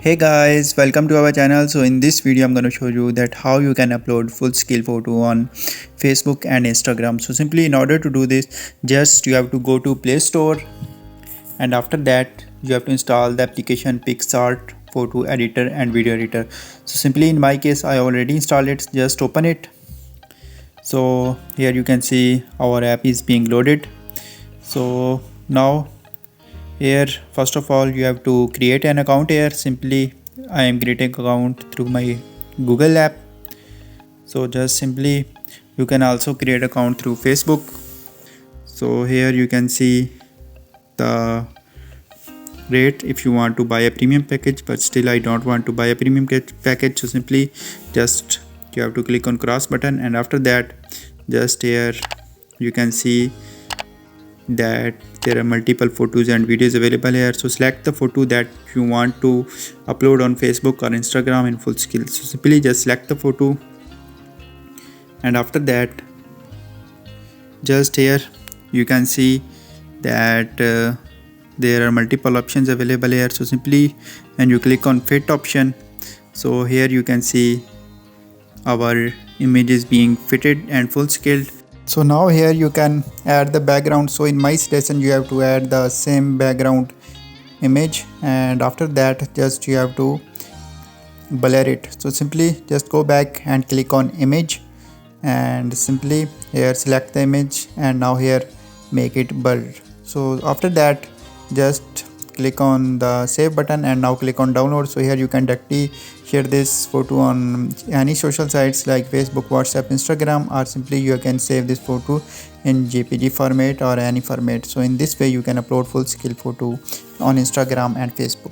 Hey guys, welcome to our channel. So in this video I'm going to show you that how you can upload full scale photo on Facebook and Instagram. So simply in order to do this, just you have to go to Play Store, and after that you have to install the application PicsArt photo editor and video editor. So simply in my case I already installed it. Just open it. So here you can see our app is being loaded. So now here first of all you have to create an account. Here simply I am creating account through my Google app. So just simply you can also create account through Facebook. So here you can see the rate if you want to buy a premium package, but still I don't want to buy a premium package. So simply just you have to click on cross button, and after that just here you can see that there are multiple photos and videos available here. So select the photo that you want to upload on Facebook or Instagram in full scale. So simply just select the photo, and after that just here you can see that there are multiple options available here. So simply when you click on fit option, so here you can see our image is being fitted and full scaled. So now here you can add the background. So in my suggestion you have to add the same background image, and after that just you have to blur it. So simply just go back and click on image, and simply here select the image, and now here make it blurred. So after that just click on the save button, and now click on download. So here you can directly share this photo on any social sites like Facebook, WhatsApp, Instagram, or simply you can save this photo in JPG format or any format. So in this way you can upload full scale photo on Instagram and Facebook.